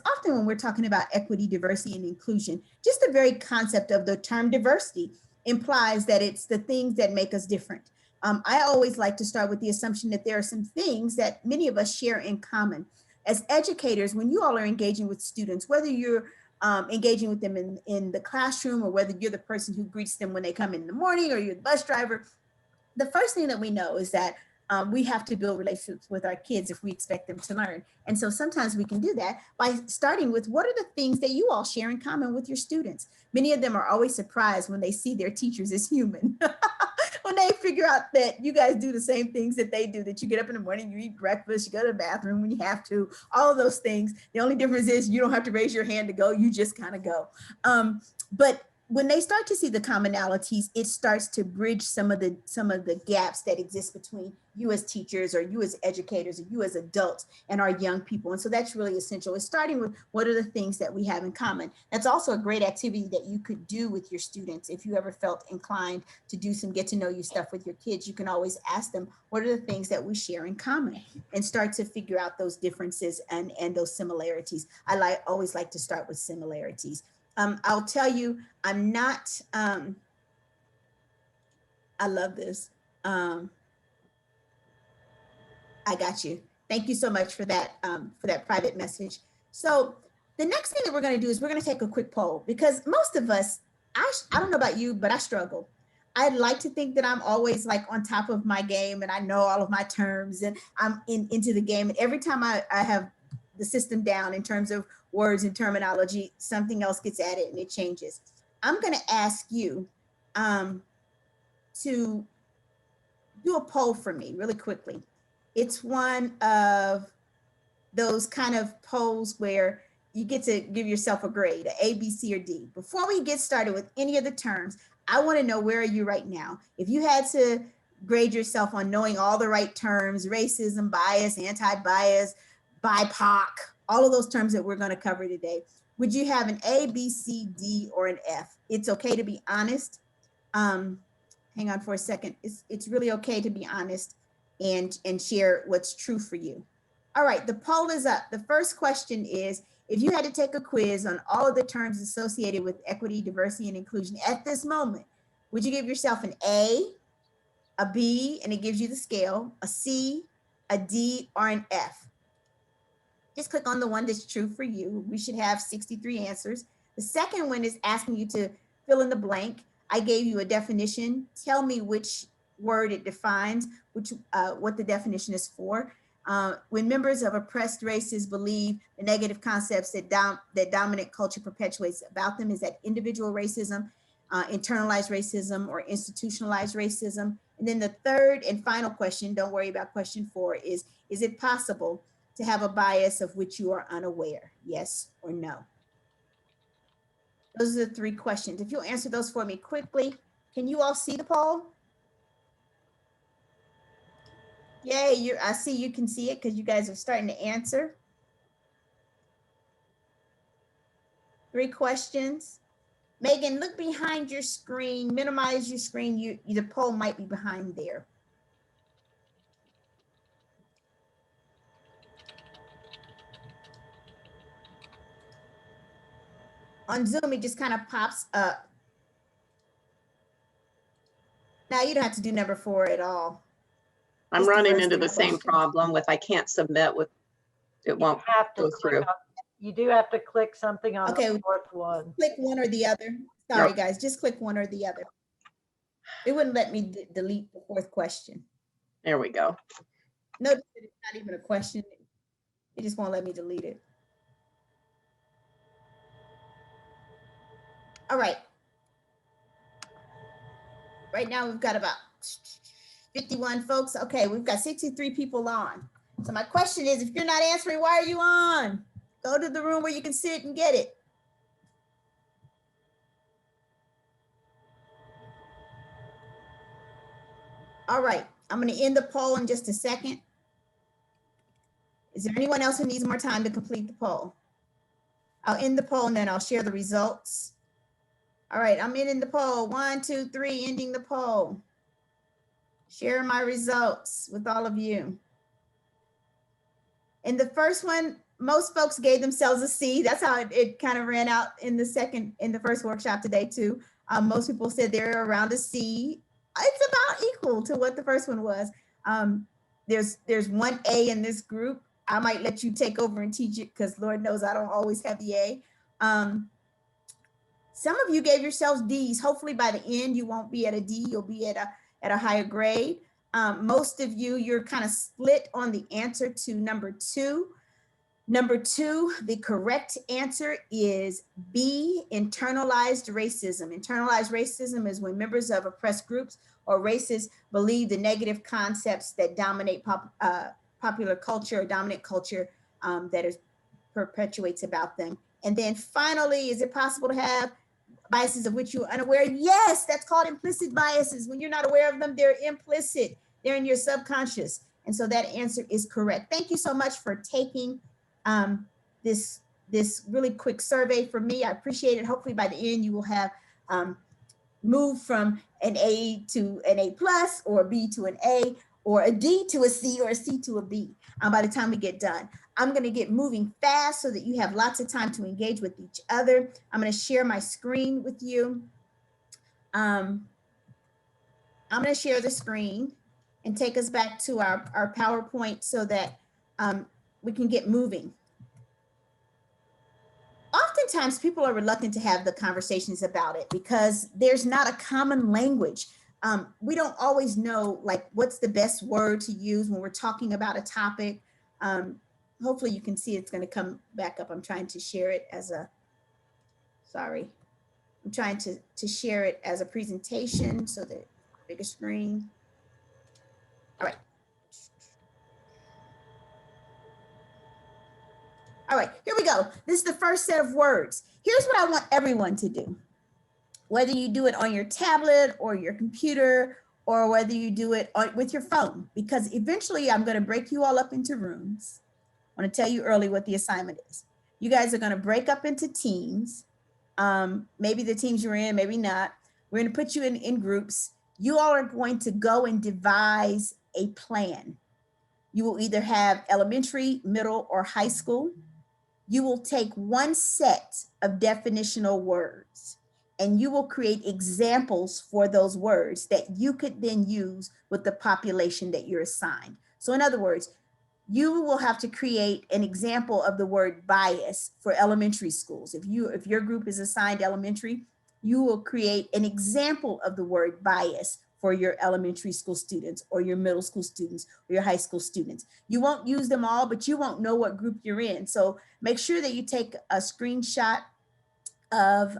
often when we're talking about equity, diversity, and inclusion, just the very concept of the term diversity implies that it's the things that make us different. I always like to start with the assumption that there are some things that many of us share in common. As educators, when you all are engaging with students, whether you're engaging with them in the classroom or whether you're the person who greets them when they come in the morning or you're the bus driver, the first thing that we know is that we have to build relationships with our kids if we expect them to learn. And so sometimes we can do that by starting with what are the things that you all share in common with your students. Many of them are always surprised when they see their teachers as human. When they figure out that you guys do the same things that they do, that you get up in the morning, you eat breakfast, you go to the bathroom when you have to, all of those things. The only difference is you don't have to raise your hand to go, you just kind of go. But when they start to see the commonalities, it starts to bridge some of the gaps that exist between you as teachers or you as educators or you as adults and our young people. And so that's really essential. It's starting with what are the things that we have in common. That's also a great activity that you could do with your students. If you ever felt inclined to do some get to know you stuff with your kids, you can always ask them, what are the things that we share in common, and start to figure out those differences and those similarities. I always like to start with similarities. I'll tell you, I'm not, I love this. I got you. Thank you so much for that private message. So the next thing that we're gonna do is we're gonna take a quick poll, because most of us, I don't know about you, but I struggle. I'd like to think that I'm always like on top of my game and I know all of my terms and I'm into the game. And every time I have the system down in terms of words and terminology, something else gets added and it changes. I'm going to ask you to do a poll for me really quickly. It's one of those kind of polls where you get to give yourself a grade, A, B, C, or D. Before we get started with any of the terms, I want to know, where are you right now? If you had to grade yourself on knowing all the right terms, racism, bias, anti-bias, BIPOC, all of those terms that we're going to cover today, would you have an A, B, C, D, or an F? It's okay to be honest. Hang on for a second. It's really okay to be honest and share what's true for you. All right, the poll is up. The first question is, if you had to take a quiz on all of the terms associated with equity, diversity, and inclusion at this moment, would you give yourself an A, a B, and it gives you the scale, a C, a D, or an F? Just click on the one that's true for you. We should have 63 answers. The second one is asking you to fill in the blank. I gave you a definition. Tell me which word it defines, what the definition is for. When members of oppressed races believe the negative concepts that dominant culture perpetuates about them is that individual racism, internalized racism, or institutionalized racism. And then the third and final question, don't worry about question 4, is it possible to have a bias of which you are unaware? Yes or no? Those are the 3 questions. If you'll answer those for me quickly. Can you all see the poll? Yay, I see you can see it because you guys are starting to answer. 3 questions. Megan, look behind your screen, minimize your screen. The poll might be behind there. On Zoom, it just kind of pops up. Now you don't have to do number 4 at all. I'm running into the same problem with I can't submit with, it won't go through. You do have to click something on Okay, the 4th one. Click one or the other. Sorry, guys, just click one or the other. It wouldn't let me delete the 4th question. There we go. Notice that it's not even a question. It just won't let me delete it. All right. Right now we've got about 51 folks. Okay, we've got 63 people on. So my question is, if you're not answering, why are you on? Go to the room where you can sit and get it. All right, I'm going to end the poll in just a second. Is there anyone else who needs more time to complete the poll? I'll end the poll and then I'll share the results. All right, I'm ending the poll. 1, 2, 3, ending the poll. Share my results with all of you. And the first one, most folks gave themselves a C. That's how it kind of ran out in the first workshop today too. Most people said they're around a C. It's about equal to what the first one was. There's one A in this group. I might let you take over and teach it because Lord knows I don't always have the A. Some of you gave yourselves D's. Hopefully by the end, you won't be at a D, you'll be at a higher grade. Most of you, you're kind of split on the answer to number 2. Number 2, the correct answer is B, internalized racism. Internalized racism is when members of oppressed groups or races believe the negative concepts that dominate popular culture or dominant culture that perpetuates about them. And then finally, is it possible to have biases of which you're unaware? Yes, that's called implicit biases. When you're not aware of them, they're implicit. They're in your subconscious. And so that answer is correct. Thank you so much for taking this really quick survey for me. I appreciate it. Hopefully by the end you will have moved from an A to an A plus, or a B to an A, or a D to a C, or a C to a B by the time we get done. I'm going to get moving fast so that you have lots of time to engage with each other. I'm going to share my screen with you. I'm going to share the screen and take us back to our PowerPoint so that we can get moving. Oftentimes people are reluctant to have the conversations about it because there's not a common language. We don't always know like what's the best word to use when we're talking about a topic. Hopefully you can see it's going to come back up. I'm trying to share it as a, sorry. I'm trying to share it as a presentation so that bigger screen. All right. All right, here we go. This is the first set of words. Here's what I want everyone to do. Whether you do it on your tablet or your computer, or whether you do it with your phone, because eventually I'm going to break you all up into rooms. I want to tell you early what the assignment is. You guys are going to break up into teams. Maybe the teams you're in, maybe not. We're going to put you in groups. You all are going to go and devise a plan. You will either have elementary, middle, or high school. You will take one set of definitional words and you will create examples for those words that you could then use with the population that you're assigned. So in other words, you will have to create an example of the word bias for elementary schools. If your group is assigned elementary, you will create an example of the word bias for your elementary school students or your middle school students or your high school students. You won't use them all, but you won't know what group you're in. So make sure that you take a screenshot of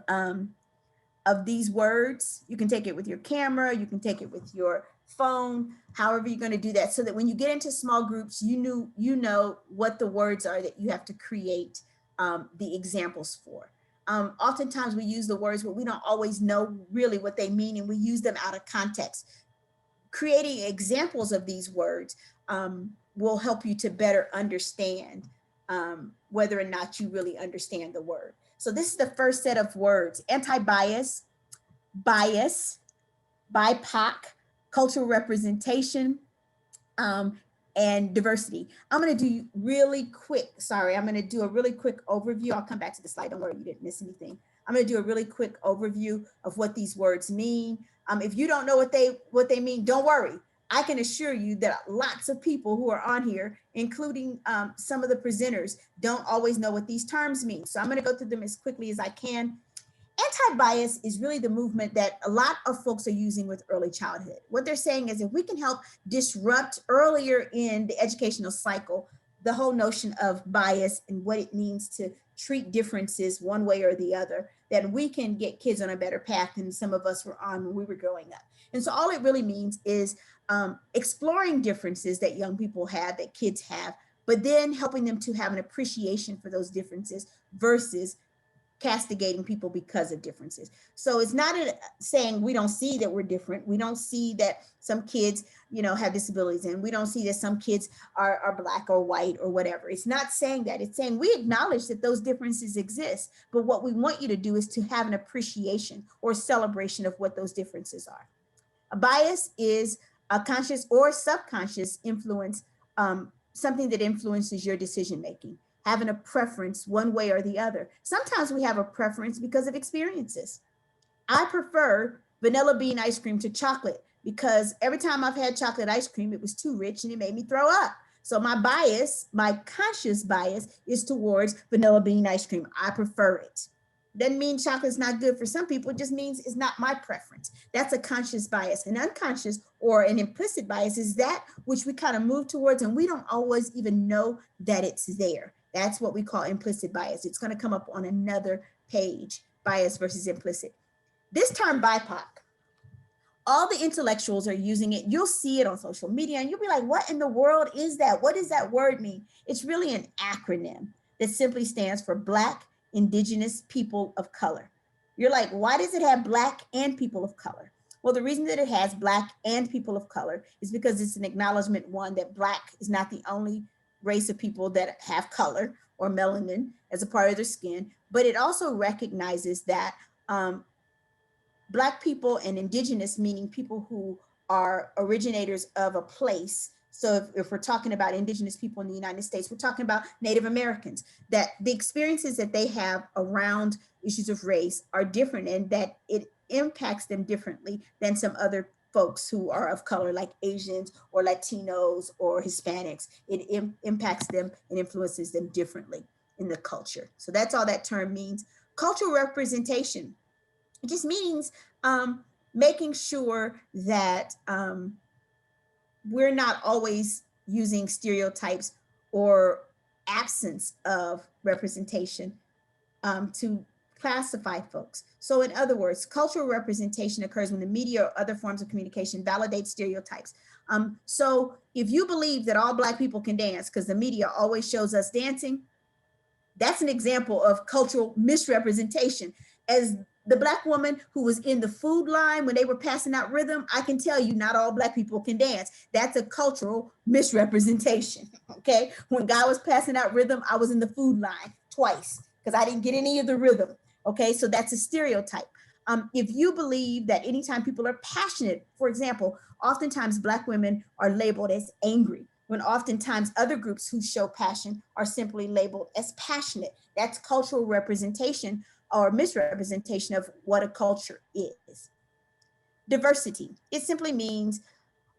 these words. You can take it with your camera, you can take it with your phone, however you're going to do that, so that when you get into small groups, you know what the words are that you have to create the examples for. Oftentimes we use the words, but we don't always know really what they mean, and we use them out of context. Creating examples of these words will help you to better understand whether or not you really understand the word. So this is the first set of words: anti-bias, bias, BIPOC, cultural representation, and diversity. I'm going to do really quick. Sorry, I'm going to do a really quick overview. I'll come back to the slide. Don't worry, you didn't miss anything. I'm going to do a really quick overview of what these words mean. If you don't know what they mean, don't worry. I can assure you that lots of people who are on here, including some of the presenters, don't always know what these terms mean. So I'm going to go through them as quickly as I can. Anti-bias is really the movement that a lot of folks are using with early childhood. What they're saying is if we can help disrupt earlier in the educational cycle, the whole notion of bias and what it means to treat differences one way or the other, then we can get kids on a better path than some of us were on when we were growing up. And so all it really means is exploring differences that young people have, that kids have, but then helping them to have an appreciation for those differences versus castigating people because of differences. So it's not saying we don't see that we're different. We don't see that some kids, have disabilities, and we don't see that some kids are Black or white or whatever. It's not saying that. It's saying we acknowledge that those differences exist, but what we want you to do is to have an appreciation or celebration of what those differences are. A bias is a conscious or subconscious influence, something that influences your decision making. having a preference one way or the other. Sometimes we have a preference because of experiences. I prefer vanilla bean ice cream to chocolate because every time I've had chocolate ice cream, it was too rich and it made me throw up. So my bias, my conscious bias, is towards vanilla bean ice cream. I prefer it. Doesn't mean chocolate's not good for some people. It just means it's not my preference. That's a conscious bias. An unconscious or an implicit bias is that which we kind of move towards and we don't always even know that it's there. That's what we call implicit bias. It's going to come up on another page, bias versus implicit. This term BIPOC, all the intellectuals are using it. You'll see it on social media and you'll be like, what in the world is that? What does that word mean? It's really an acronym that simply stands for Black, Indigenous, People of Color. You're like, why does it have Black and people of color? Well, the reason that it has Black and people of color is because it's an acknowledgement, one, that Black is not the only race of people that have color or melanin as a part of their skin, but it also recognizes that Black people and Indigenous, meaning people who are originators of a place. So if we're talking about Indigenous people in the United States, we're talking about Native Americans, that the experiences that they have around issues of race are different and that it impacts them differently than some other folks who are of color, like Asians or Latinos or Hispanics. It impacts them and influences them differently in the culture. So that's all that term means. Cultural representation. It just means making sure that we're not always using stereotypes or absence of representation to classify folks. So in other words, cultural representation occurs when the media or other forms of communication validate stereotypes. So if you believe that all Black people can dance because the media always shows us dancing, that's an example of cultural misrepresentation. As the Black woman who was in the food line when they were passing out rhythm, I can tell you not all Black people can dance. That's a cultural misrepresentation, okay? When God was passing out rhythm, I was in the food line twice because I didn't get any of the rhythm, okay? So that's a stereotype. If you believe that anytime people are passionate, for example, oftentimes Black women are labeled as angry, when oftentimes other groups who show passion are simply labeled as passionate. That's cultural representation or misrepresentation of what a culture is. Diversity, it simply means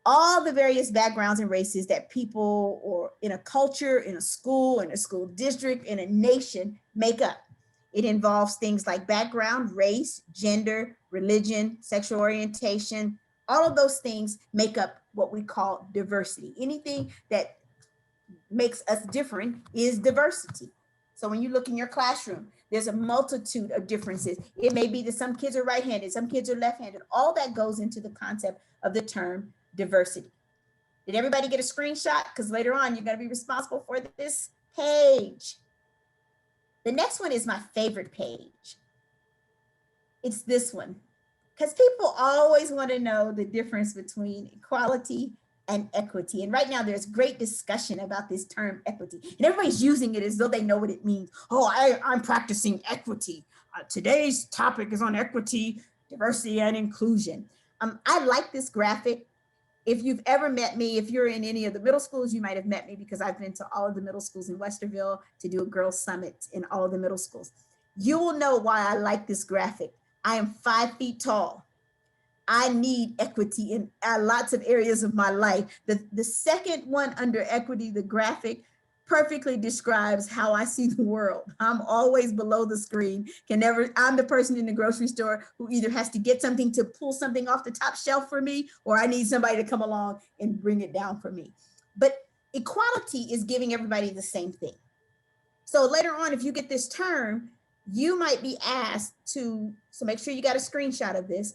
all the various backgrounds and races that people or in a culture, in a school district, in a nation make up. It involves things like background, race, gender, religion, sexual orientation. All of those things make up what we call diversity. Anything that makes us different is diversity. So when you look in your classroom, there's a multitude of differences. It may be that some kids are right-handed, some kids are left-handed. All that goes into the concept of the term diversity. Did everybody get a screenshot? Because later on, you're going to be responsible for this page. The next one is my favorite page. It's this one, because people always want to know the difference between equality and equity. And right now there's great discussion about this term equity. And everybody's using it as though they know what it means. Oh, I'm practicing equity. Today's topic is on equity, diversity, and inclusion. I like this graphic. If you've ever met me, if you're in any of the middle schools, you might have met me because I've been to all of the middle schools in Westerville to do a girls' summit in all of the middle schools. You will know why I like this graphic. I am 5 feet tall. I need equity in lots of areas of my life. The second one under equity, the graphic, perfectly describes how I see the world. I'm always below the screen. I'm the person in the grocery store who either has to get something to pull something off the top shelf for me, or I need somebody to come along and bring it down for me. But equality is giving everybody the same thing. So later on, if you get this term, you might be asked to, so make sure you got a screenshot of this.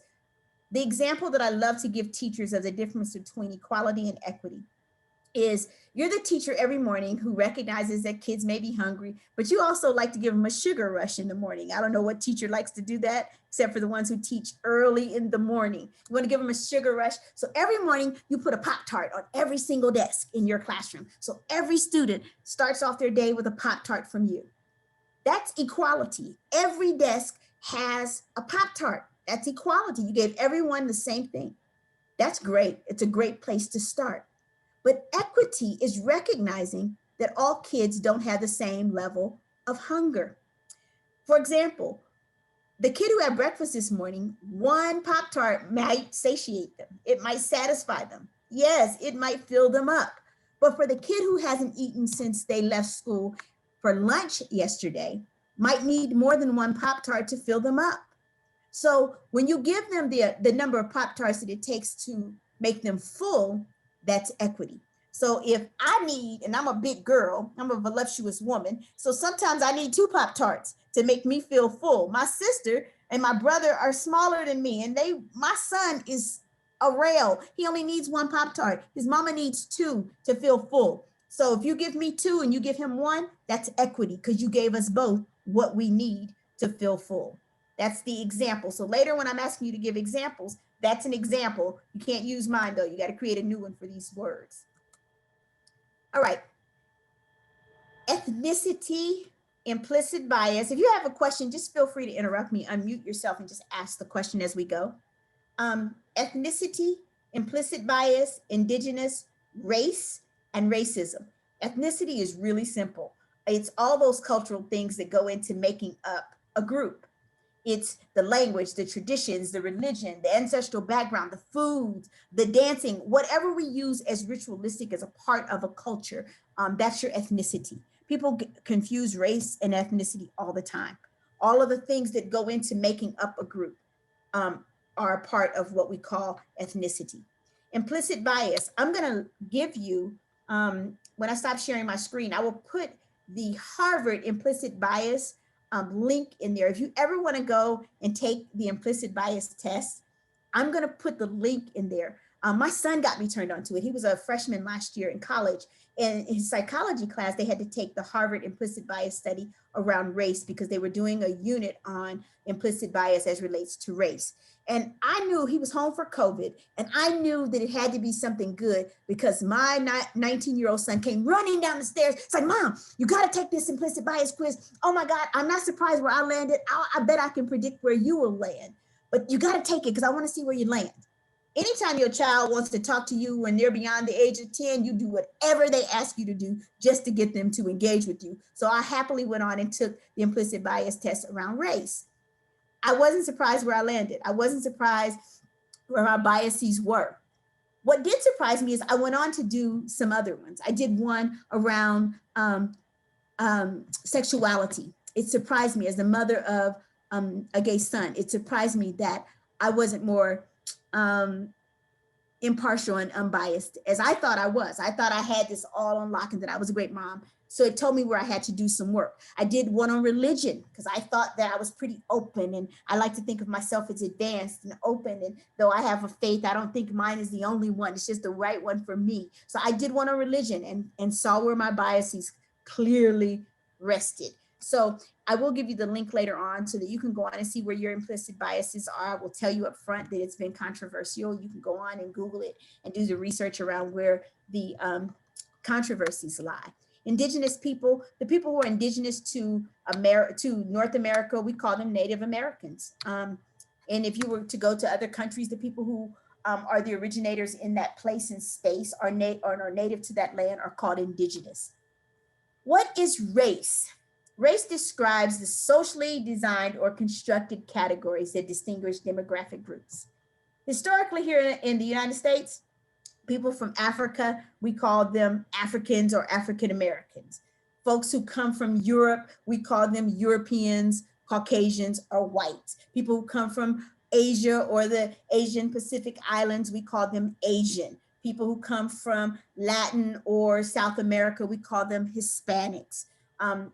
The example that I love to give teachers of the difference between equality and equity is you're the teacher every morning who recognizes that kids may be hungry, but you also like to give them a sugar rush in the morning. I don't know what teacher likes to do that, except for the ones who teach early in the morning. You want to give them a sugar rush. So every morning you put a Pop-Tart on every single desk in your classroom. So every student starts off their day with a Pop-Tart from you. That's equality. Every desk has a Pop-Tart. That's equality. You gave everyone the same thing. That's great. It's a great place to start. But equity is recognizing that all kids don't have the same level of hunger. For example, the kid who had breakfast this morning, one Pop-Tart might satiate them. It might satisfy them. Yes, it might fill them up. But for the kid who hasn't eaten since they left school for lunch yesterday, might need more than one Pop-Tart to fill them up. So when you give them the number of Pop-Tarts that it takes to make them full, that's equity. So if I need, and I'm a big girl, I'm a voluptuous woman, so sometimes I need 2 Pop-Tarts to make me feel full. My sister and my brother are smaller than me, and my son is a rail. He only needs 1 Pop-Tart. His mama needs 2 to feel full. So if you give me 2 and you give him 1, that's equity, because you gave us both what we need to feel full. That's the example. So later when I'm asking you to give examples, that's an example. You can't use mine though. You got to create a new one for these words. All right. Ethnicity, implicit bias. If you have a question, just feel free to interrupt me, unmute yourself and just ask the question as we go. Ethnicity, implicit bias, indigenous, race, and racism. Ethnicity is really simple. It's all those cultural things that go into making up a group. It's the language, the traditions, the religion, the ancestral background, the foods, the dancing, whatever we use as ritualistic as a part of a culture, that's your ethnicity. People confuse race and ethnicity all the time. All of the things that go into making up a group are a part of what we call ethnicity. Implicit bias, I'm gonna give you, when I stop sharing my screen, I will put the Harvard implicit bias link in there. If you ever want to go and take the implicit bias test, I'm going to put the link in there. My son got me turned on to it. He was a freshman last year in college, and in his psychology class, they had to take the Harvard implicit bias study around race because they were doing a unit on implicit bias as relates to race. And I knew he was home for COVID, and I knew that it had to be something good because my 19-year-old son came running down the stairs. It's like, Mom, you got to take this implicit bias quiz. Oh my God, I'm not surprised where I landed. I bet I can predict where you will land, but you got to take it because I want to see where you land. Anytime your child wants to talk to you when they're beyond the age of 10, you do whatever they ask you to do just to get them to engage with you. So I happily went on and took the implicit bias test around race. I wasn't surprised where I landed. I wasn't surprised where my biases were. What did surprise me is I went on to do some other ones. I did one around sexuality. It surprised me as the mother of a gay son. It surprised me that I wasn't more impartial and unbiased as I thought I was. I thought I had this all on lock and that I was a great mom. So it told me where I had to do some work. I did one on religion because I thought that I was pretty open, and I like to think of myself as advanced and open. And though I have a faith, I don't think mine is the only one. It's just the right one for me. So I did one on religion and saw where my biases clearly rested. So I will give you the link later on so that you can go on and see where your implicit biases are. I will tell you up front that it's been controversial. You can go on and Google it and do the research around where the controversies lie. Indigenous people, the people who are indigenous to North America, we call them Native Americans. And if you were to go to other countries, the people who are the originators in that place and space are native to that land are called indigenous. What is race? Race describes the socially designed or constructed categories that distinguish demographic groups. Historically, here in the United States, people from Africa, we call them Africans or African Americans. Folks who come from Europe, we call them Europeans, Caucasians, or whites. People who come from Asia or the Asian Pacific Islands, we call them Asian. People who come from Latin or South America, we call them Hispanics.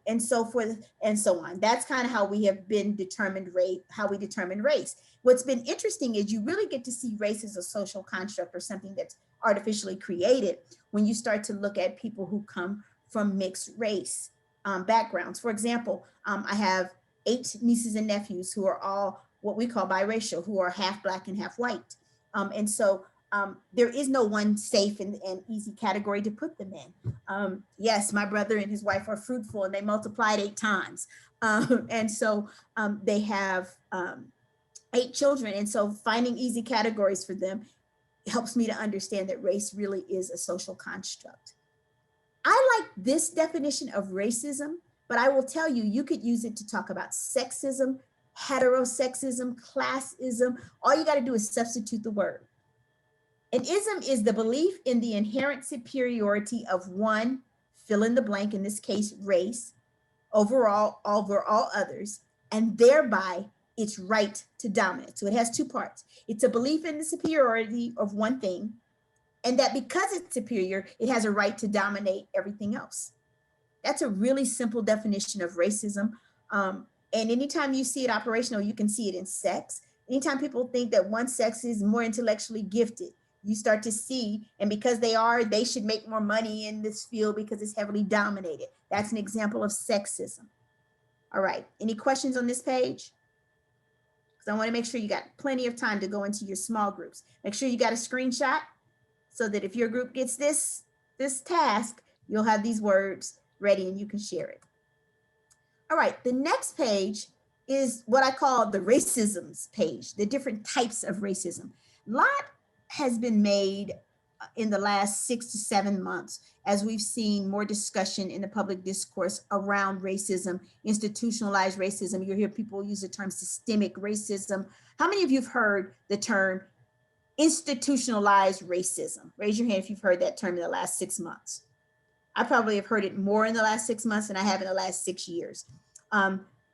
And so forth and so on. That's kind of how we have been determined how we determine race. What's been interesting is you really get to see race as a social construct or something that's artificially created when you start to look at people who come from mixed race backgrounds. For example, I have 8 nieces and nephews who are all what we call biracial, who are half Black and half white. And so there is no one safe and easy category to put them in. Yes, my brother and his wife are fruitful and they multiplied 8 times. And so they have 8 children. And so finding easy categories for them helps me to understand that race really is a social construct. I like this definition of racism, but I will tell you, you could use it to talk about sexism, heterosexism, classism. All you got to do is substitute the word. An ism is the belief in the inherent superiority of one, fill in the blank, in this case, race, overall, over all others, and thereby its right to dominate. So it has two parts. It's a belief in the superiority of one thing, and that because it's superior, it has a right to dominate everything else. That's a really simple definition of racism. And anytime you see it operational, you can see it in sex. Anytime people think that one sex is more intellectually gifted, you start to see, and because they should make more money in this field because it's heavily dominated. That's an example of sexism. All right, any questions on this page? Because I want to make sure you got plenty of time to go into your small groups. Make sure you got a screenshot so that if your group gets this task, you'll have these words ready and you can share it. All right, the next page is what I call the racisms page, the different types of racism. A lot has been made in the last 6 to 7 months as we've seen more discussion in the public discourse around racism, institutionalized racism. You hear people use the term systemic racism. How many of you have heard the term institutionalized racism? Raise your hand if you've heard that term in the last 6 months. I probably have heard it more in the last 6 months than I have in the last 6 years.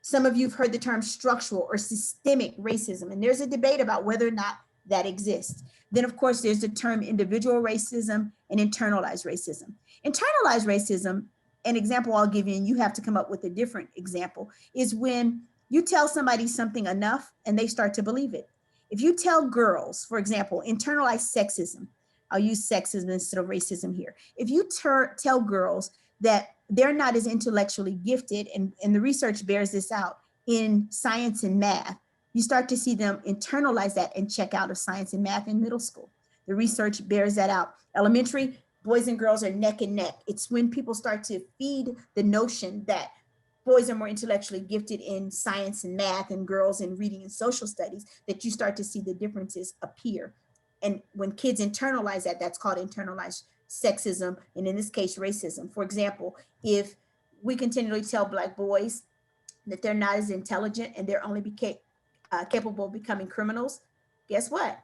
Some of you have heard the term structural or systemic racism, and there's a debate about whether or not that exists. Then, of course, there's the term individual racism and internalized racism. Internalized racism, an example I'll give you, and you have to come up with a different example, is when you tell somebody something enough and they start to believe it. If you tell girls, for example, internalized sexism, I'll use sexism instead of racism here. If you tell girls that they're not as intellectually gifted, and the research bears this out in science and math, you start to see them internalize that and check out of science and math in middle school. The research bears that out. Elementary, boys and girls are neck and neck. It's when people start to feed the notion that boys are more intellectually gifted in science and math and girls in reading and social studies that you start to see the differences appear. And when kids internalize that, that's called internalized sexism, and in this case, racism. For example, if we continually tell Black boys that they're not as intelligent and they're only capable of becoming criminals, guess what?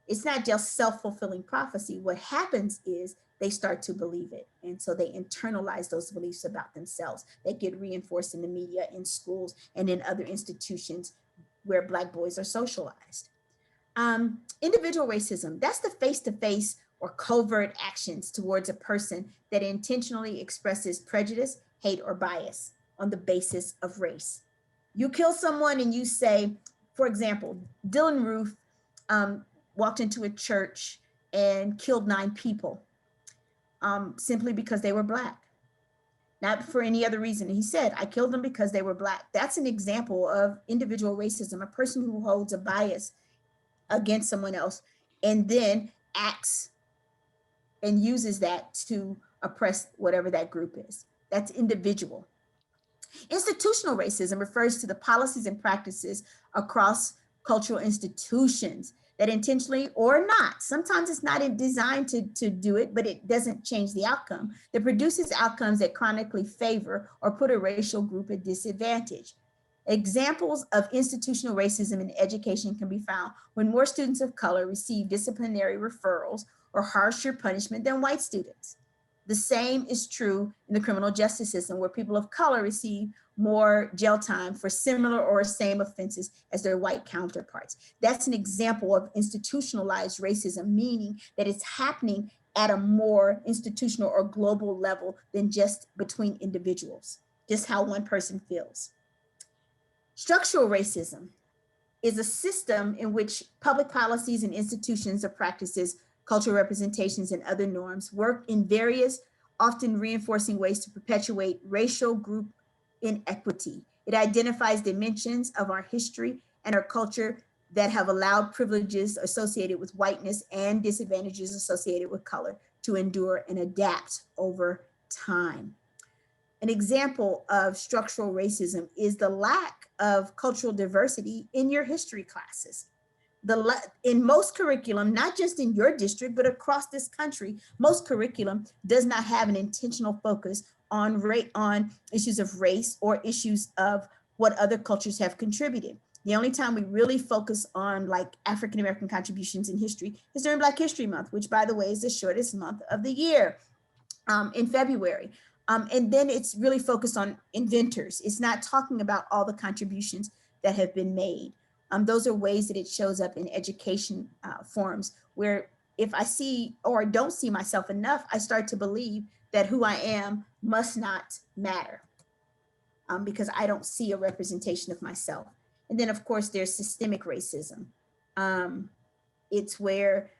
It's not just self-fulfilling prophecy. What happens is they start to believe it. And so they internalize those beliefs about themselves that get reinforced in the media, in schools, and in other institutions where Black boys are socialized. Individual racism, that's the face-to-face or covert actions towards a person that intentionally expresses prejudice, hate, or bias on the basis of race. You kill someone and you say, for example, Dylan Roof walked into a church and killed 9 people simply because they were Black, not for any other reason. He said, I killed them because they were Black. That's an example of individual racism, a person who holds a bias against someone else and then acts and uses that to oppress whatever that group is. That's individual. Institutional racism refers to the policies and practices across cultural institutions that intentionally or not, sometimes it's not designed to do it, but it doesn't change the outcome, that produces outcomes that chronically favor or put a racial group at disadvantage. Examples of institutional racism in education can be found when more students of color receive disciplinary referrals or harsher punishment than white students. The same is true in the criminal justice system, where people of color receive more jail time for similar or same offenses as their white counterparts. That's an example of institutionalized racism, meaning that it's happening at a more institutional or global level than just between individuals, just how one person feels. Structural racism is a system in which public policies and institutions or practices, cultural representations, and other norms work in various, often reinforcing ways to perpetuate racial group inequity. It identifies dimensions of our history and our culture that have allowed privileges associated with whiteness and disadvantages associated with color to endure and adapt over time. An example of structural racism is the lack of cultural diversity in your history classes. in most curriculum, not just in your district, but across this country, most curriculum does not have an intentional focus on issues of race or issues of what other cultures have contributed. The only time we really focus on like African-American contributions in history is during Black History Month, which by the way is the shortest month of the year, in February. And then it's really focused on inventors. It's not talking about all the contributions that have been made. Those are ways that it shows up in education forums, where if I see or don't see myself enough, I start to believe that who I am must not matter, because I don't see a representation of myself. And then of course there's systemic racism. It's where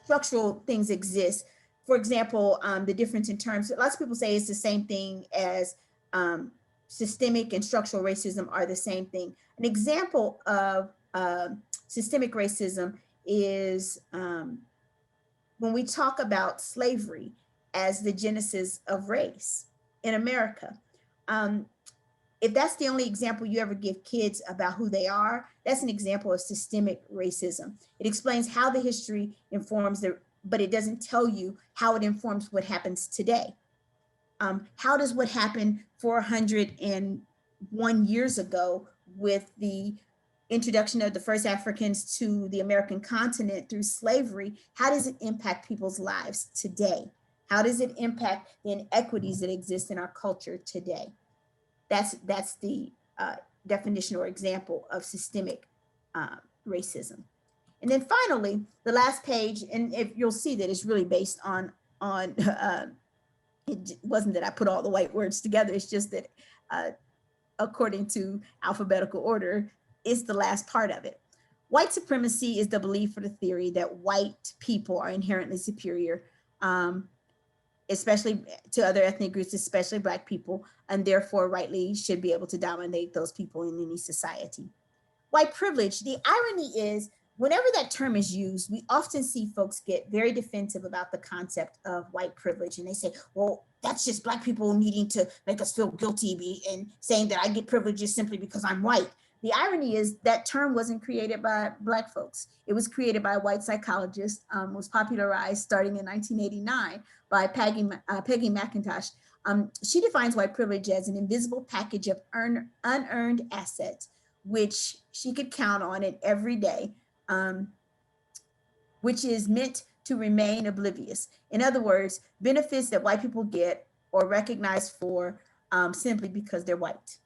structural things exist. For example, the difference in terms, lots of people say it's the same thing as systemic and structural racism are the same thing. An example of systemic racism is when we talk about slavery as the genesis of race in America. If that's the only example you ever give kids about who they are, that's an example of systemic racism. It explains how the history informs but it doesn't tell you how it informs what happens today. How does what happened 401 years ago with the introduction of the first Africans to the American continent through slavery, how does it impact people's lives today? How does it impact the inequities that exist in our culture today? That's the definition or example of systemic racism. And then finally, the last page, and if you'll see that it's really based on it wasn't that I put all the white words together, it's just that according to alphabetical order, is the last part of it. White supremacy is the belief or the theory that white people are inherently superior, especially to other ethnic groups, especially Black people, and therefore rightly should be able to dominate those people in any society. White privilege, the irony is, whenever that term is used, we often see folks get very defensive about the concept of white privilege. And they say, well, that's just Black people needing to make us feel guilty and saying that I get privileges simply because I'm white. The irony is that term wasn't created by Black folks. It was created by a white psychologist, was popularized starting in 1989 by Peggy McIntosh. She defines white privilege as an invisible package of unearned assets, which she could count on it every day, which is meant to remain oblivious. In other words, benefits that white people get or recognized for simply because they're white.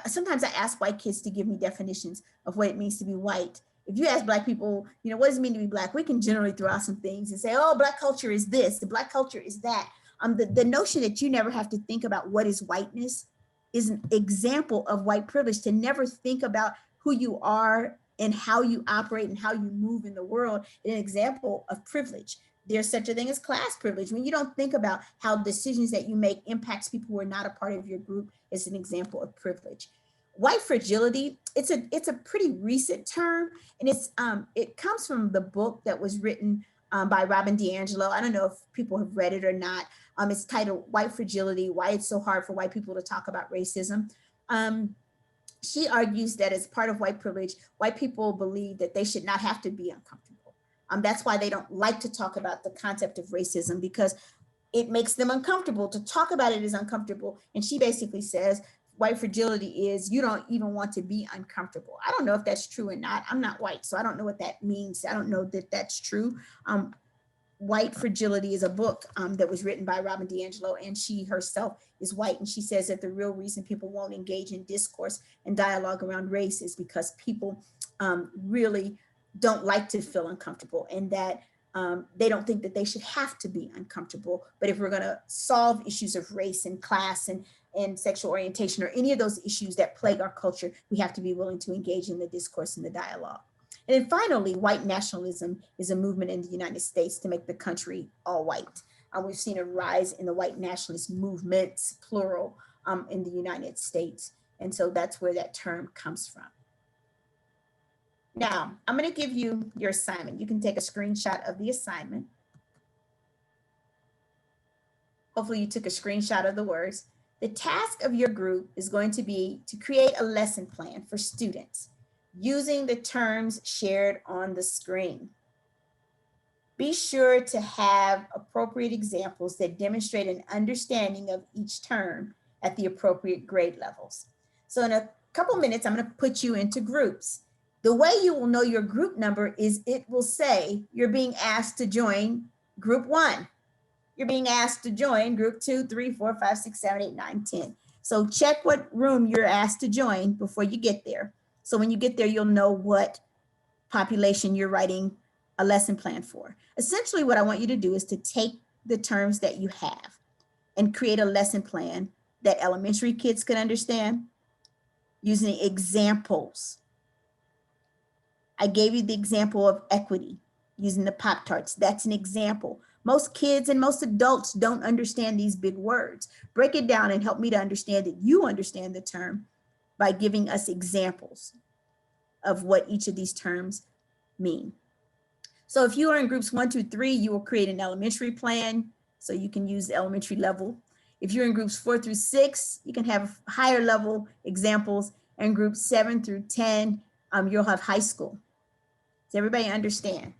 Sometimes I ask white kids to give me definitions of what it means to be white. If you ask Black people, what does it mean to be Black? We can generally throw out some things and say, oh, Black culture is this, the Black culture is that. The notion that you never have to think about what is whiteness is an example of white privilege, to never think about who you are and how you operate and how you move in the world, is an example of privilege. There's such a thing as class privilege. When you don't think about how decisions that you make impacts people who are not a part of your group, is an example of privilege. White fragility, it's a pretty recent term, and it comes from the book that was written by Robin DiAngelo. I don't know if people have read it or not. It's titled White Fragility, Why It's So Hard for White People to Talk About Racism. She argues that as part of white privilege, white people believe that they should not have to be uncomfortable. That's why they don't like to talk about the concept of racism, because it makes them uncomfortable. To talk about it is uncomfortable. And she basically says, white fragility is you don't even want to be uncomfortable. I don't know if that's true or not. I'm not white, so I don't know what that means. I don't know that that's true. White Fragility is a book that was written by Robin DiAngelo, and she herself is white. And she says that the real reason people won't engage in discourse and dialogue around race is because people really don't like to feel uncomfortable, and that they don't think that they should have to be uncomfortable. But if we're going to solve issues of race and class and sexual orientation, or any of those issues that plague our culture, we have to be willing to engage in the discourse and the dialogue. And then finally, white nationalism is a movement in the United States to make the country all white. We've seen a rise in the white nationalist movements, plural, in the United States. And so that's where that term comes from. Now, I'm going to give you your assignment. You can take a screenshot of the assignment. Hopefully you took a screenshot of the words. The task of your group is going to be to create a lesson plan for students using the terms shared on the screen. Be sure to have appropriate examples that demonstrate an understanding of each term at the appropriate grade levels. So in a couple minutes, I'm going to put you into groups. The way you will know your group number is it will say you're being asked to join group 1. You're being asked to join group 2, 3, 4, 5, 6, 7, 8, 9, 10. So check what room you're asked to join before you get there. So when you get there, you'll know what population you're writing a lesson plan for. Essentially, what I want you to do is to take the terms that you have and create a lesson plan that elementary kids can understand using examples. I gave you the example of equity using the Pop-Tarts. That's an example. Most kids and most adults don't understand these big words. Break it down and help me to understand that you understand the term by giving us examples of what each of these terms mean. So if you are in groups 1, 2, 3, you will create an elementary plan so you can use the elementary level. If you're in groups 4 through 6, you can have higher level examples, and groups 7 through 10, you'll have high school. Does everybody understand?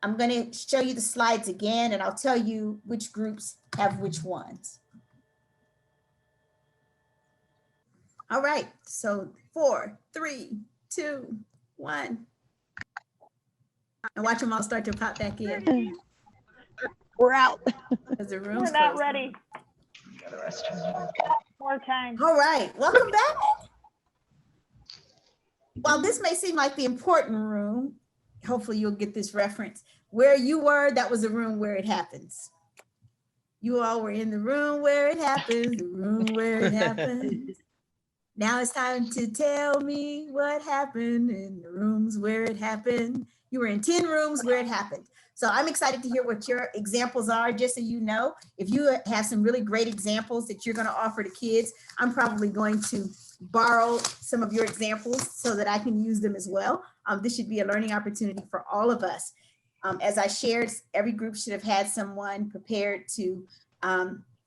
I'm going to show you the slides again, and I'll tell you which groups have which ones. All right, so 4, 3, 2, 1. And watch them all start to pop back in. We're out. Because the room's We're not closed. ready. More time. All right, welcome back. While this may seem like the important room, hopefully you'll get this reference. Where you were, that was the room where it happens. You all were in the room where it happens, the room where it happens. Now it's time to tell me what happened in the rooms where it happened. You were in 10 rooms where it happened. So I'm excited to hear what your examples are, just so you know. If you have some really great examples that you're going to offer to kids, I'm probably going to borrow some of your examples so that I can use them as well. This should be a learning opportunity for all of us. As I shared, every group should have had someone prepared to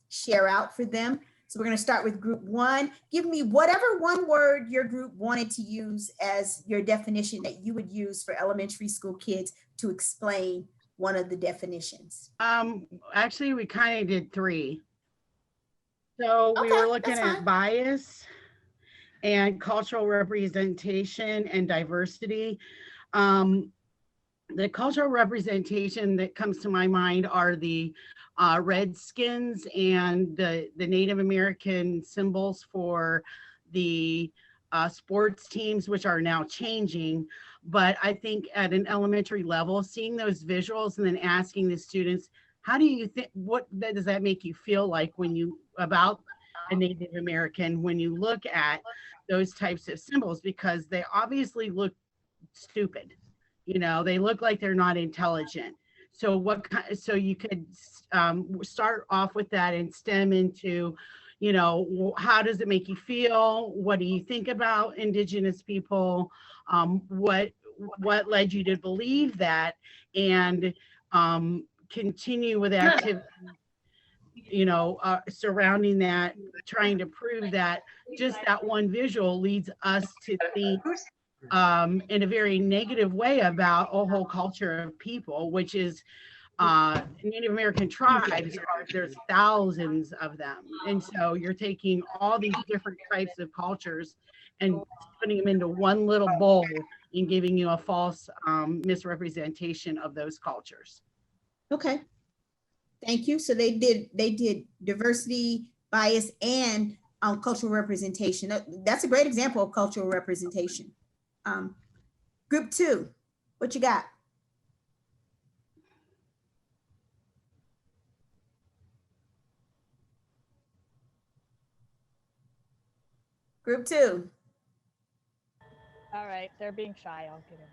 share out for them. So we're going to start with group 1. Give me whatever one word your group wanted to use as your definition that you would use for elementary school kids to explain one of the definitions. Actually, we kind of did 3. So we Okay, were looking that's at fine. bias and cultural representation and diversity. The cultural representation that comes to my mind are the Redskins and the Native American symbols for the sports teams, which are now changing. But I think at an elementary level, seeing those visuals and then asking the students, how do you think, what does that make you feel like when you, about a Native American, when you look at those types of symbols, because they obviously look stupid. You know, they look like they're not intelligent. So so you could start off with that and stem into, you know, how does it make you feel? What do you think about Indigenous people? What led you to believe that? And continue with activity, you know, surrounding that, trying to prove that just that one visual leads us to think in a very negative way about a whole culture of people, which is Native American tribes. There's thousands of them. And so you're taking all these different types of cultures and putting them into one little bowl and giving you a false misrepresentation of those cultures. Okay, thank you. So they did diversity, bias, and cultural representation. That's a great example of cultural representation. Group 2, what you got? Group 2. All right, they're being shy. I'll get it.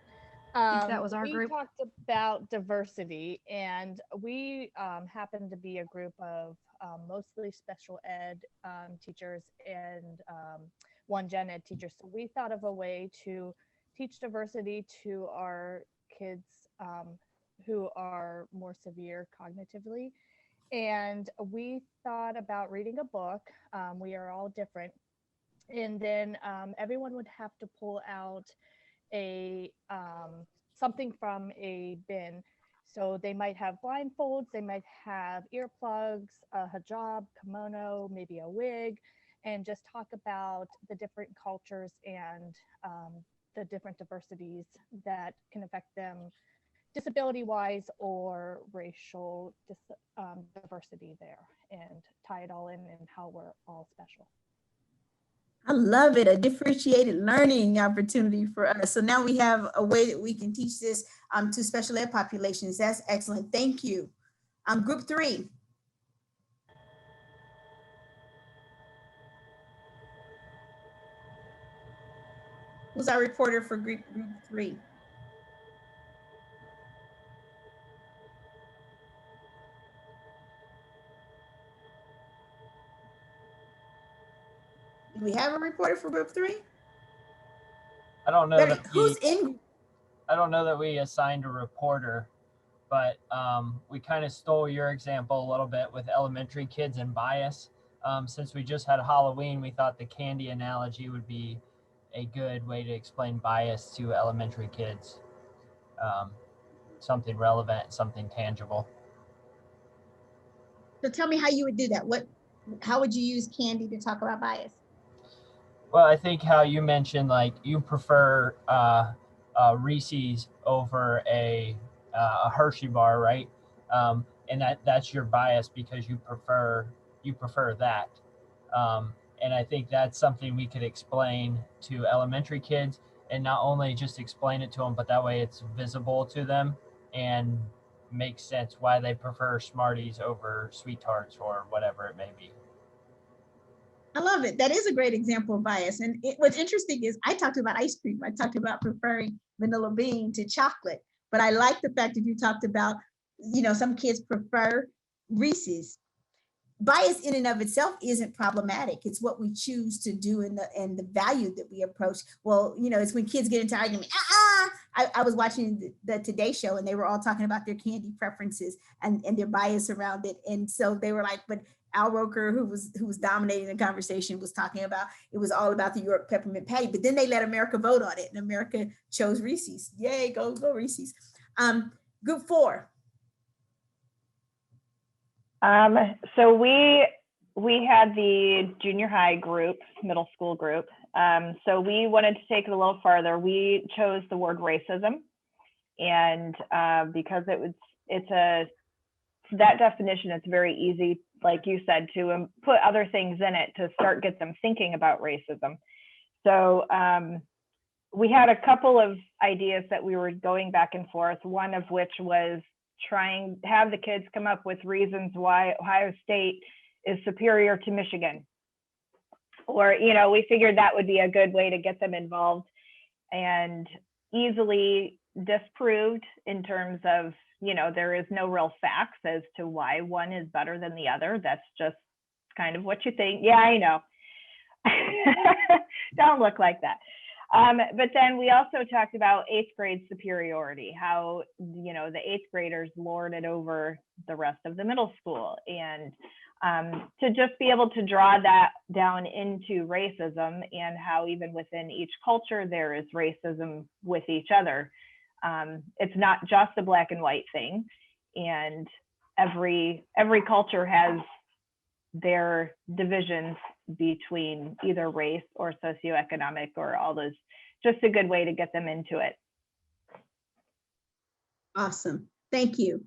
that was our group. We talked about diversity, and we happen to be a group of mostly special ed teachers and one gen ed teachers. So we thought of a way to teach diversity to our kids who are more severe cognitively. And we thought about reading a book. We are all different. And then everyone would have to pull out a something from a bin. So they might have blindfolds, they might have earplugs, a hijab, kimono, maybe a wig, and just talk about the different cultures and the different diversities that can affect them disability wise or racial diversity there, and tie it all in and how we're all special. I love it, a differentiated learning opportunity for us. So now we have a way that we can teach this to special ed populations. That's excellent. Thank you. Group 3. Who's our reporter for group 3? Do we have a reporter for group 3? I don't know that who's in? I don't know that we assigned a reporter, but we kind of stole your example a little bit with elementary kids and bias. Since we just had Halloween, we thought the candy analogy would be a good way to explain bias to elementary kids. Something relevant, something tangible. So tell me how you would do that. How would you use candy to talk about bias? Well, I think how you mentioned, like, you prefer Reese's over a Hershey bar, right? And that's your bias because you prefer that. And I think that's something we could explain to elementary kids, and not only just explain it to them, but that way it's visible to them and makes sense why they prefer Smarties over Sweet Tarts or whatever it may be. I love it. That is a great example of bias. And what's interesting is I talked about ice cream. I talked about preferring vanilla bean to chocolate, but I like the fact that you talked about, some kids prefer Reese's. Bias in and of itself isn't problematic. It's what we choose to do and the value that we approach. Well, it's when kids get into argument. I was watching the Today Show and they were all talking about their candy preferences and their bias around it. And so they were like, but Al Roker, who was dominating the conversation, was talking about it was all about the York peppermint patty. But then they let America vote on it, and America chose Reese's. Yay, go Reese's. Group 4. So we had the junior high group, middle school group. So we wanted to take it a little farther. We chose the word racism, and because that definition, it's very easy, like you said, to put other things in it to get them thinking about racism. So we had a couple of ideas that we were going back and forth, one of which was have the kids come up with reasons why Ohio State is superior to Michigan. Or, we figured that would be a good way to get them involved, and easily disproved in terms of, there is no real facts as to why one is better than the other. That's just kind of what you think. Yeah, I know. Don't look like that. But then we also talked about 8th grade superiority, how, the 8th graders lord it over the rest of the middle school. And to just be able to draw that down into racism, and how even within each culture there is racism with each other. It's not just a black and white thing, and every culture has their divisions between either race or socioeconomic or all those. Just a good way to get them into it. Awesome. Thank you.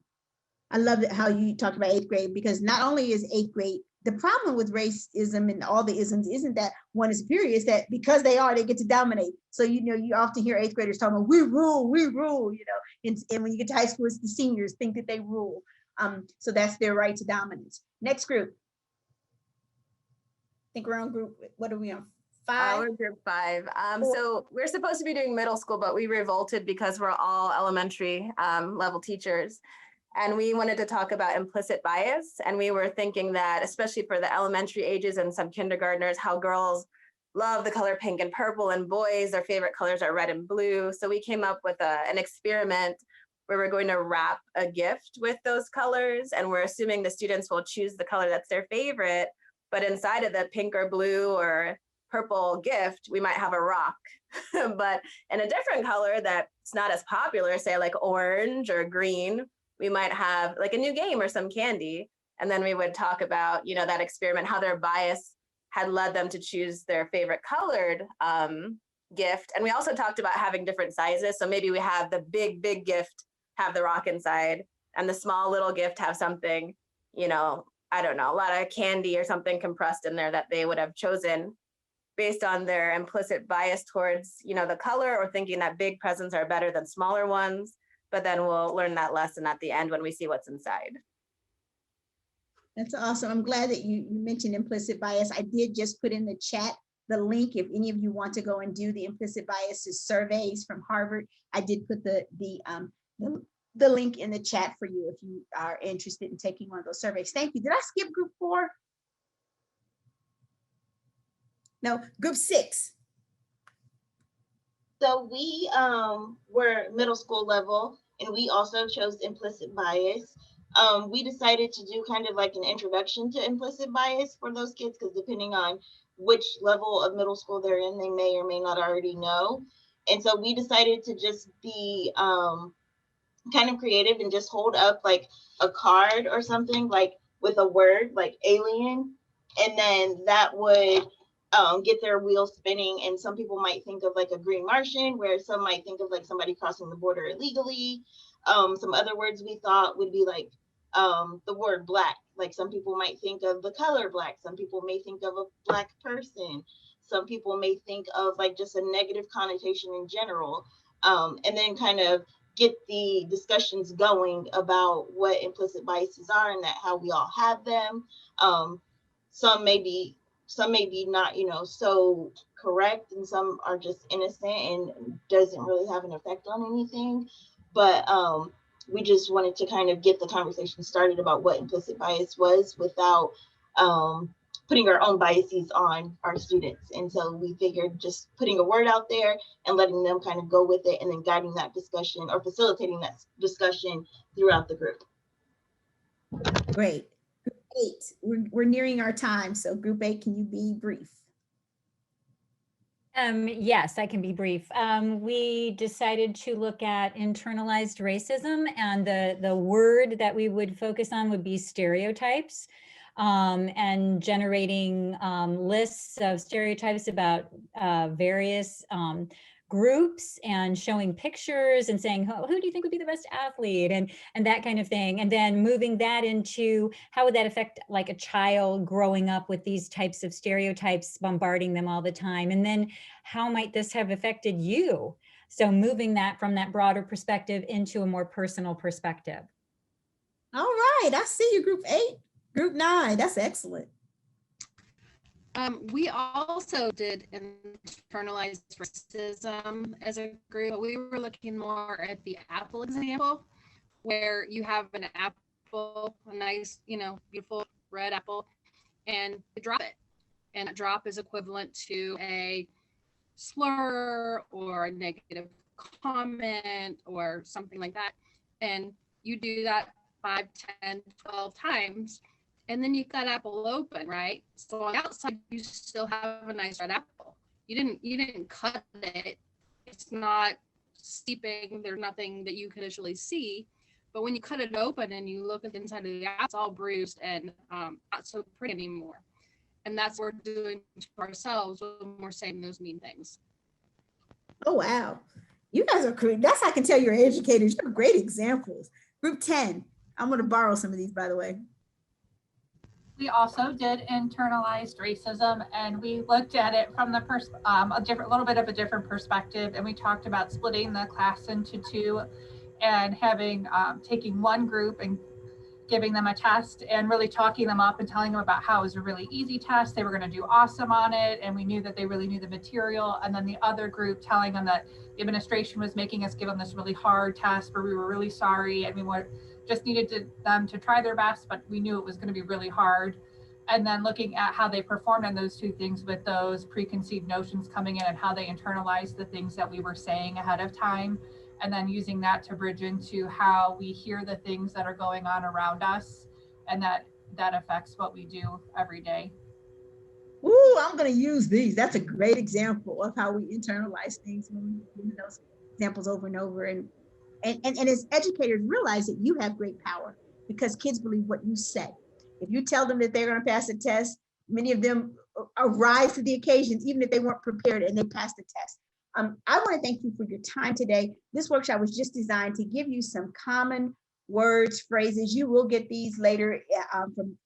I love it how you talked about 8th grade, because not only is 8th grade, the problem with racism and all the isms isn't that one is superior, it's that because they get to dominate. So, you often hear 8th graders talking about, we rule, and when you get to high school, it's the seniors think that they rule. So that's their right to dominance. Next group. I think we're on group, what are we on? 5? We're group 5. So we're supposed to be doing middle school, but we revolted because we're all elementary level teachers. And we wanted to talk about implicit bias. And we were thinking that, especially for the elementary ages and some kindergartners, how girls love the color pink and purple, and boys, their favorite colors are red and blue. So we came up with an experiment where we're going to wrap a gift with those colors. And we're assuming the students will choose the color that's their favorite. But inside of the pink or blue or purple gift, we might have a rock. But in a different color that's not as popular, say like orange or green, we might have like a new game or some candy. And then we would talk about, that experiment, how their bias had led them to choose their favorite colored gift. And we also talked about having different sizes. So maybe we have the big gift have the rock inside, and the small little gift have something, I don't know, a lot of candy or something compressed in there that they would have chosen based on their implicit bias towards, the color, or thinking that big presents are better than smaller ones. But then we'll learn that lesson at the end when we see what's inside. That's awesome. I'm glad that you mentioned implicit bias. I did just put in the chat the link if any of you want to go and do the implicit biases surveys from Harvard. I did put the link in the chat for you if you are interested in taking one of those surveys. Thank you. Did I skip group 4? No, group 6. So we were middle school level, and we also chose implicit bias. We decided to do kind of like an introduction to implicit bias for those kids, because depending on which level of middle school they're in, they may or may not already know. And so we decided to just be kind of creative and just hold up like a card or something like with a word like alien, and then that would get their wheels spinning. And some people might think of like a green Martian, where some might think of like somebody crossing the border illegally. Some other words we thought would be like the word black. Like some people might think of the color black. Some people may think of a black person. Some people may think of like just a negative connotation in general. And then kind of get the discussions going about what implicit biases are and that how we all have them. Some may be not, so correct, and some are just innocent and doesn't really have an effect on anything. But we just wanted to kind of get the conversation started about what implicit bias was without putting our own biases on our students. And so we figured just putting a word out there and letting them kind of go with it, and then guiding that discussion or facilitating that discussion throughout the group. Great. Group 8, we're nearing our time. So group 8, can you be brief? Yes, I can be brief. We decided to look at internalized racism, and the word that we would focus on would be stereotypes, and generating lists of stereotypes about various groups, and showing pictures and saying, who do you think would be the best athlete, and that kind of thing. And then moving that into how would that affect like a child growing up with these types of stereotypes bombarding them all the time. And then how might this have affected you? So moving that from that broader perspective into a more personal perspective. All right, I see you, group 8. Group 9, that's excellent. We also did internalized racism as a group, but we were looking more at the apple example, where you have an apple, a nice, beautiful red apple, and you drop it. And a drop is equivalent to a slur or a negative comment or something like that. And you do that 5, 10, 12 times. And then you cut apple open, right? So on the outside, you still have a nice red apple. You didn't cut it. It's not steeping. There's nothing that you can visually see. But when you cut it open and you look at the inside of the apple, it's all bruised and not so pretty anymore. And that's what we're doing to ourselves when we're saying those mean things. Oh, wow. You guys are great. That's how I can tell you're educators. You're great examples. Group 10. I'm going to borrow some of these, by the way. We also did internalized racism, and we looked at it from the little bit of a different perspective. And we talked about splitting the class into 2 and having taking one group and giving them a test and really talking them up and telling them about how it was a really easy test. They were going to do awesome on it, and we knew that they really knew the material. And then the other group telling them that the administration was making us give them this really hard test, where we were really sorry and we just needed them to try their best, but we knew it was going to be really hard. And then looking at how they performed on those 2 things with those preconceived notions coming in, and how they internalized the things that we were saying ahead of time. and then using that to bridge into how we hear the things that are going on around us, and that affects what we do every day. Ooh, I'm going to use these. That's a great example of how we internalize things when we use those examples over and over. And as educators, realize that you have great power because kids believe what you say. If you tell them that they're going to pass a test, many of them rise to the occasion, even if they weren't prepared, and they pass the test. I want to thank you for your time today. This workshop was just designed to give you some common words, phrases. You will get these later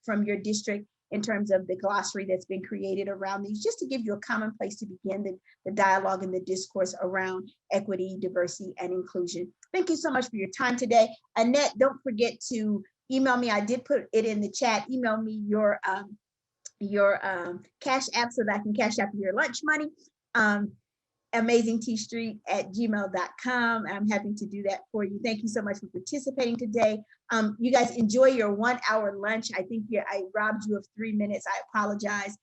from your district in terms of the glossary that's been created around these, just to give you a common place to begin the dialogue and the discourse around equity, diversity, and inclusion. Thank you so much for your time today. Annette, don't forget to email me. I did put it in the chat. Email me your Cash App so that I can cash out your lunch money. amazingtstreet@gmail.com. I'm happy to do that for you. Thank you so much for participating today. You guys enjoy your 1 hour lunch. I think I robbed you of 3 minutes. I apologize.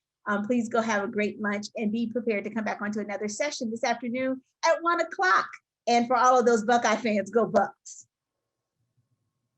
Please go have a great lunch and be prepared to come back onto another session this afternoon at 1 o'clock. And for all of those Buckeye fans, go Bucks.